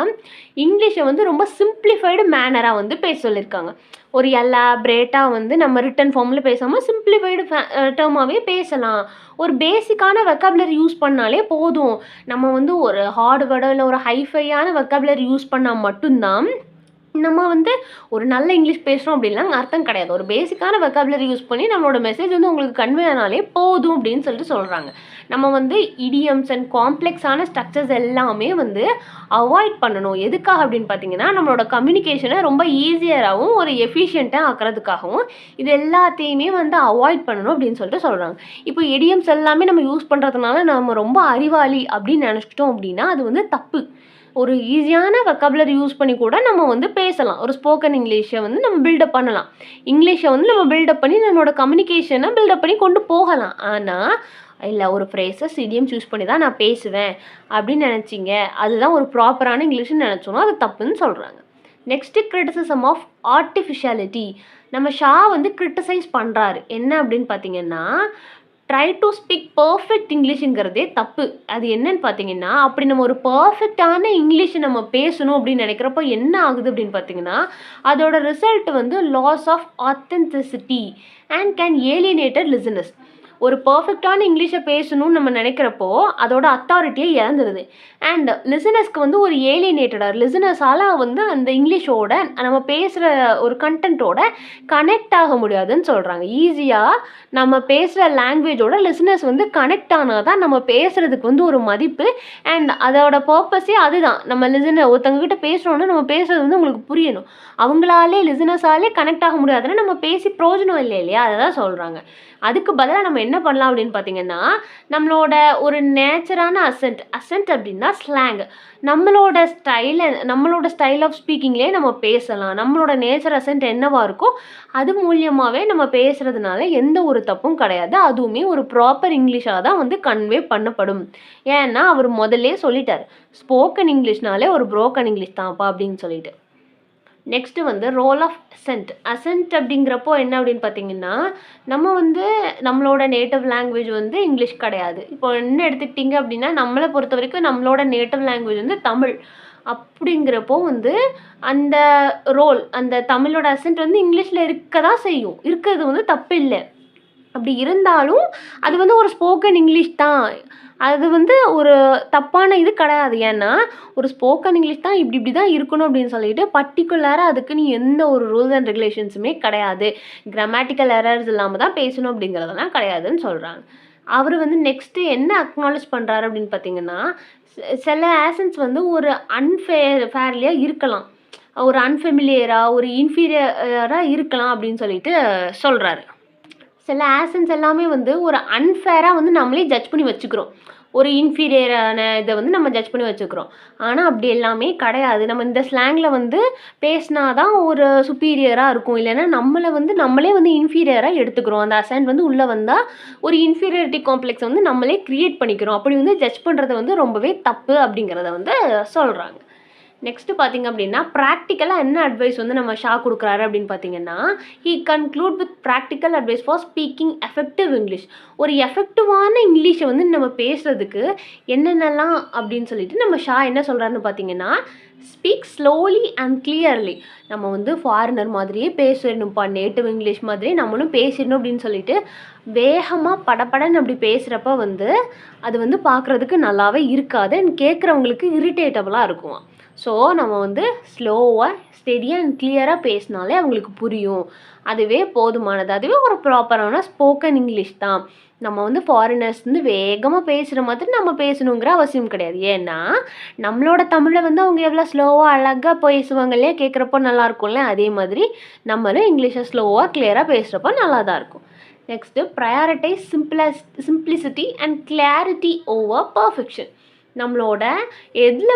இங்கிலீஷை வந்து ரொம்ப சிம்பிளிஃபைடு மேனராக வந்து பேச சொல்லியிருக்காங்க. ஒரு எலாபரேட்டாக வந்து நம்ம ரிட்டன் ஃபார்மில் பேசாமல் சிம்பிளிஃபைடு டேர்மாகவே பேசலாம். ஒரு பேசிக்கான வெக்காபுலரி யூஸ் பண்ணாலே போதும். நம்ம வந்து ஒரு ஹார்ட் வேர்டோ இல்லை ஒரு ஹைஃபையான வெக்காபுலரி யூஸ் பண்ணால் மட்டும்தான் நம்ம வந்து ஒரு நல்ல இங்கிலீஷ் பேசுகிறோம் அப்படின்லாம் அர்த்தம் கிடையாது. ஒரு பேசிக்கான வெக்காபுலரி யூஸ் பண்ணி நம்மளோட மெசேஜ் வந்து உங்களுக்கு கன்வே ஆனாலே போதும் அப்படின்னு சொல்லிட்டு சொல்கிறாங்க. நம்ம வந்து இடியம்ஸ் அண்ட் காம்ப்ளெக்ஸான ஸ்ட்ரக்சர்ஸ் எல்லாமே வந்து அவாய்ட் பண்ணணும். எதுக்காக அப்படின்னு பார்த்தீங்கன்னா, நம்மளோட கம்யூனிகேஷனை ரொம்ப ஈஸியராகவும் ஒரு எஃபிஷியண்ட்டாக ஆக்கிறதுக்காகவும் இது எல்லாத்தையுமே வந்து அவாய்ட் பண்ணணும் அப்படின்னு சொல்லிட்டு சொல்கிறாங்க. இப்போ இடியம்ஸ் எல்லாமே நம்ம யூஸ் பண்ணுறதுனால நம்ம ரொம்ப அறிவாளி அப்படின்னு நினச்சிக்கிட்டோம் அப்படின்னா அது வந்து தப்பு. ஒரு ஈஸியான வெக்காபுலரி யூஸ் பண்ணி கூட நம்ம வந்து பேசலாம். ஒரு ஸ்போக்கன் இங்கிலீஷை வந்து நம்ம பில்டப் பண்ணலாம். இங்கிலீஷை வந்து நம்ம பில்டப் பண்ணி நம்மளோட கம்யூனிகேஷனை பில்டப் பண்ணி கொண்டு போகலாம். ஆனால் இல்லை ஒரு ஃப்ரேஸஸ் இடியம்ஸ் யூஸ் பண்ணி தான் நான் பேசுவேன் அப்படின்னு நினச்சிங்க, அதுதான் ஒரு ப்ராப்பரான இங்கிலீஷ்னு நினச்சோன்னா அது தப்புன்னு சொல்கிறாங்க. Next criticism of artificiality. நம்ம ஷா வந்து கிரிட்டிசைஸ் பண்ணுறாரு. என்ன அப்படின்னு பார்த்தீங்கன்னா, ட்ரை டு ஸ்பீக் பர்ஃபெக்ட் இங்கிலீஷுங்கிறதே தப்பு. அது என்னன்னு பார்த்தீங்கன்னா, அப்படி நம்ம ஒரு பர்ஃபெக்டான இங்கிலீஷை நம்ம பேசணும் அப்படின்னு நினைக்கிறப்போ என்ன ஆகுது அப்படின்னு பார்த்தீங்கன்னா, அதோட ரிசல்ட் வந்து loss of authenticity and can alienated listeners. ஒரு பர்ஃபெக்டான இங்கிலீஷை பேசணும்னு நம்ம நினைக்கிறப்போ அதோட அத்தாரிட்டியை இழந்துடுது. அண்ட் லிசனர்ஸ்க்கு வந்து ஒரு ஏலியனேட்டடாக லிசனர்ஸால் வந்து அந்த இங்கிலீஷோட நம்ம பேசுகிற ஒரு கண்டென்ட்டோட கனெக்ட் ஆக முடியாதுன்னு சொல்கிறாங்க. ஈஸியாக நம்ம பேசுகிற லாங்குவேஜோட லிசனர்ஸ் வந்து கனெக்ட் ஆனால் தான் நம்ம பேசுகிறதுக்கு வந்து ஒரு மதிப்பு. அண்ட் அதோட பர்பஸே அதுதான். நம்ம ஒருத்தவங்ககிட்ட பேசுகிறோன்னா நம்ம பேசுகிறது வந்து உங்களுக்கு புரியணும். அவங்களாலே லிசனர்ஸாலே கனெக்ட் ஆக முடியாதுன்னா நம்ம பேசி பிரயோஜனம் இல்லை இல்லையா, அதை தான் சொல்கிறாங்க. அதுக்கு பதிலாக நம்ம என்ன பண்ணலாம் அப்படின்னு பார்த்தீங்கன்னா, நம்மளோட ஒரு நேச்சரான அசென்ட் அப்படின்னா ஸ்லாங். நம்மளோட ஸ்டைல் ஆஃப் ஸ்பீக்கிங்லேயே நம்ம பேசலாம். நம்மளோட நேச்சர் அசென்ட் என்னவாக இருக்கோ அது மூலியமாகவே நம்ம பேசுகிறதுனால எந்த ஒரு தப்பும் கிடையாது. அதுவுமே ஒரு ப்ராப்பர் இங்கிலீஷாக தான் வந்து கன்வே பண்ணப்படும். ஏன்னா அவர் முதல்லே சொல்லிட்டார், ஸ்போக்கன் இங்கிலீஷ்னாலே ஒரு புரோக்கன் இங்கிலீஷ் தான்ப்பா அப்படின்னு சொல்லிட்டு. நெக்ஸ்ட்டு வந்து ரோல் ஆஃப் அசென்ட் அப்படிங்கிறப்போ என்ன அப்படின்னு பார்த்தீங்கன்னா, நம்ம வந்து நம்மளோட நேட்டிவ் லாங்குவேஜ் வந்து இங்கிலீஷ் கிடையாது. இப்போ என்ன எடுத்துக்கிட்டிங்க அப்படின்னா, நம்மளை பொறுத்த வரைக்கும் நம்மளோட நேட்டிவ் லாங்குவேஜ் வந்து தமிழ். அப்படிங்கிறப்போ வந்து அந்த அந்த தமிழோட அசென்ட் வந்து இங்கிலீஷில் இருக்க தான் செய்யும். இருக்கிறது வந்து தப்பு இல்லை. அப்படி இருந்தாலும் அது வந்து ஒரு ஸ்போக்கன் இங்கிலீஷ் தான். அது வந்து ஒரு தப்பான இது கிடையாது. ஏன்னா ஒரு ஸ்போக்கன் இங்கிலீஷ் தான் இப்படி தான் இருக்கணும் அப்படின்னு சொல்லிட்டு பர்டிகுலராக அதுக்குன்னு எந்த ஒரு ரூல்ஸ் அண்ட் ரெகுலேஷன்ஸுமே கிடையாது. கிராமட்டிக்கல் எரர்ஸ் இல்லாமல் தான் பேசணும் அப்படிங்கிறதெல்லாம் கிடையாதுன்னு சொல்கிறாங்க. அவர் வந்து நெக்ஸ்ட்டு என்ன அக்னாலேஜ் பண்ணுறாரு அப்படின்னு பார்த்தீங்கன்னா, சில ஆசன்ஸ் வந்து ஒரு ஃபேர்லியாக இருக்கலாம். ஒரு அன்ஃபெமிலியராக ஒரு இன்ஃபீரியராக இருக்கலாம் அப்படின்னு சொல்லிட்டு சொல்கிறாரு. சில ஆசன்ஸ் எல்லாமே வந்து ஒரு அன்ஃபேராக வந்து நம்மளே ஜட்ஜ் பண்ணி வச்சுக்கிறோம். ஒரு இன்ஃபீரியரான இதை வந்து நம்ம ஜட்ஜ் பண்ணி வச்சுக்கிறோம். ஆனால் அப்படி எல்லாமே கிடையாது. நம்ம இந்த ஸ்லாங்கில் வந்து பேசினா தான் ஒரு சுப்பீரியராக இருக்கும். இல்லைன்னா நம்மளே வந்து இன்ஃபீரியராக எடுத்துக்கிறோம். அந்த அசைன் வந்து உள்ளே வந்தால் ஒரு இன்ஃபீரியாரிட்டி காம்ப்ளெக்ஸ் வந்து நம்மளே க்ரியேட் பண்ணிக்கிறோம். அப்படி வந்து ஜட்ஜ் பண்ணுறது வந்து ரொம்பவே தப்பு அப்படிங்கிறத வந்து சொல்கிறாங்க. நெக்ஸ்ட்டு பார்த்தீங்க அப்படின்னா, ப்ராக்டிக்கலா என்ன அட்வைஸ் வந்து நம்ம ஷா குடுக்குறாரு அப்படின்னு பார்த்தீங்கன்னா, he conclude with practical advice for speaking effective English. ஒரு எஃபெக்டிவான இங்கிலீஷ வந்து நம்ம பேசுறதுக்கு என்னென்னலாம் அப்படின்னு சொல்லிட்டு நம்ம ஷா என்ன சொல்றாருன்னு பார்த்தீங்கன்னா, ஸ்பீக் ஸ்லோலி அண்ட் கிளியர்லி. நம்ம வந்து ஃபாரினர் மாதிரியே பேசிடணும்ப்பா, நேட்டிவ் இங்கிலீஷ் மாதிரியே நம்மளும் பேசிடணும் அப்படின்னு சொல்லிட்டு, வேகமா படபடன்னு அப்படி பேசுறப்ப வந்து, அது வந்து பார்க்குறதுக்கு நல்லாவே இருக்காது அண்ட் கேட்குறவங்களுக்கு இரிட்டேட்டபுளா இருக்குமாம். ஸோ நம்ம வந்து ஸ்லோவா, ஸ்டெடியா அண்ட் கிளியரா பேசினாலே அவங்களுக்கு புரியும். அதுவே போதுமானது. அதுவே ஒரு ப்ராப்பரான ஸ்போக்கன் இங்கிலீஷ் தான். நம்ம வந்து ஃபாரினர்ஸ் வந்து வேகமா பேசுற மாதிரி நம்ம பேசணுங்கிற அவசியம் கிடையாது. ஏன்னா, நம்மளோட தமிழ வந்து அவங்க எவ்வளோ ஸ்லோவா, அழகா பேசுவாங்க இல்லையா? கேட்குறப்போ நல்லாயிருக்கும்ல. அதே மாதிரி நம்மளும் இங்கிலீஷை ஸ்லோவா, கிளியரா பேசுறப்போ நல்லா தான் இருக்கும். Next prioritise simplicity and clarity over perfection. நம்மளோட எதில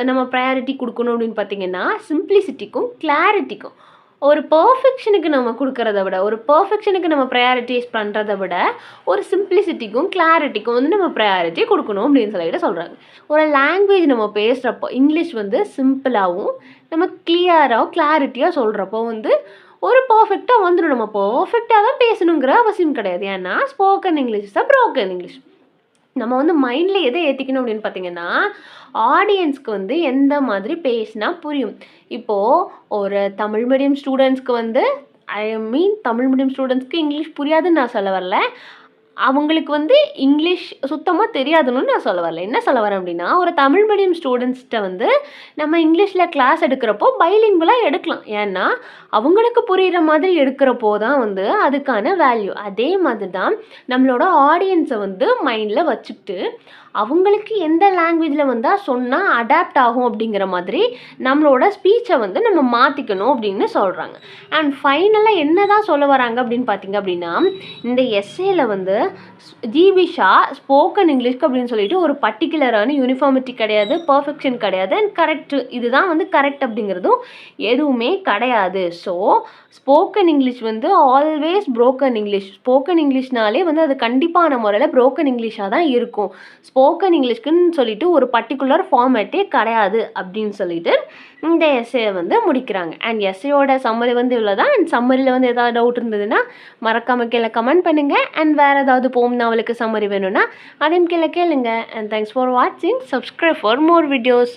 நம்ம ப்ரையாரிட்டி குடுக்கணும் அப்படின்னு பார்த்தீங்கன்னா, சிம்ப்ளிசிட்டிக்கும், கிளாரிட்டிக்கும். ஒரு பெர்ஃபெக்ஷனுக்கு நம்ம குடுக்கறத விட, ஒரு பெர்ஃபெக்ஷனுக்கு நம்ம ப்ரையாரிட்டைஸ் பண்றத விட, ஒரு சிம்ப்ளிசிட்டிக்கும், கிளாரிட்டிக்கும் வந்து நம்ம ப்ரையாரிட்டி குடுக்கணும் அப்படின்னு சொல்லிட்டு சொல்றாங்க. ஒரு லாங்குவேஜ் நம்ம பேசுறப்போ, இங்கிலீஷ் வந்து சிம்பிளாவும், நம்ம கிளியரா, கிளாரிட்டியா சொல்றப்போ வந்து ஒரு பெர்ஃபெக்ட்டா வந்துரும். நம்ம பெர்ஃபெக்ட்டா தான் பேசணுங்கிற அவசியம் கிடையாது. ஏன்னா, spoken English is broken English. நம்ம வந்து மைண்ட்ல எத ஏத்திக்கணும் அப்படின்னு பார்த்தீங்கன்னா, ஆடியன்ஸ்க்கு வந்து எந்த மாதிரி பேசினா புரியும். இப்போ ஒரு தமிழ் மீடியம் ஸ்டூடண்ட்ஸ்க்கு வந்து ஐ மீன் தமிழ் மீடியம் ஸ்டூடண்ட்ஸ்க்கு இங்கிலீஷ் புரியாதுன்னு நான் சொல்ல வரல. அவங்களுக்கு வந்து இங்கிலீஷ் சுத்தமா தெரியாதுன்னு நான் சொல்ல வரல. என்ன சொல்ல வரேன் அப்படின்னா, ஒரு தமிழ் மீடியம் ஸ்டூடண்ட்ஸ்ட்ட வந்து நம்ம இங்கிலீஷ்ல கிளாஸ் எடுக்கிறப்போ பைலிங்குவலா எடுக்கலாம். ஏன்னா, அவங்களுக்கு புரியிற மாதிரி எடுக்கிறப்போ தான் வந்து அதுக்கான வேல்யூ. அதே மாதிரி தான் நம்மளோட ஆடியன்ஸை வந்து மைண்டில் வச்சுக்கிட்டு, அவங்களுக்கு எந்த லாங்குவேஜில் வந்தா சொன்னா அடாப்ட் ஆகும் அப்படிங்கிற மாதிரி நம்மளோட ஸ்பீச்சை வந்து நம்ம மாற்றிக்கணும் அப்படின்னு சொல்கிறாங்க. அண்ட் ஃபைனலாக என்ன தான் சொல்ல வராங்க அப்படின்னு பார்த்தீங்க அப்படின்னா, இந்த எஸ்ஏல வந்து ஜிபி ஷா ஸ்போக்கன் இங்கிலீஷ்க்கு அப்படின்னு சொல்லிட்டு ஒரு பர்ட்டிகுலரான யூனிஃபார்மிட்டி கிடையாது, பெர்ஃபெக்ஷன் கிடையாது அண்ட் கரெக்ட் இதுதான் வந்து கரெக்ட் அப்படிங்கிறதும் எதுவுமே கிடையாது. ஸோ ஸ்போக்கன் இங்கிலீஷ் வந்து ஆல்வேஸ் புரோக்கன் இங்கிலீஷ். ஸ்போக்கன் இங்கிலீஷ்னாலே வந்து அது கண்டிப்பான முறையில் புரோக்கன் இங்கிலீஷாக தான் இருக்கும். ஸ்போக்கன் இங்கிலீஷ்க்குன்னு சொல்லிட்டு ஒரு பர்ட்டிகுலர் ஃபார்மேட்டே கிடையாது அப்படின்னு சொல்லிட்டு இந்த எஸ்ஏ வந்து முடிக்கிறாங்க. அண்ட் எஸ்ஏயோட சம்மரி வந்து இவ்வளோ தான். அண்ட் சம்மரியில் வந்து ஏதாவது டவுட் இருந்ததுன்னா மறக்காம கீழே கமெண்ட் பண்ணுங்கள். அண்ட் வேறு ஏதாவது போம் நாவலுக்கு சம்மரி வேணும்னா அதையும் கீழே கேளுங்க. அண்ட் தேங்க்ஸ் ஃபார் வாட்சிங். Subscribe for more videos.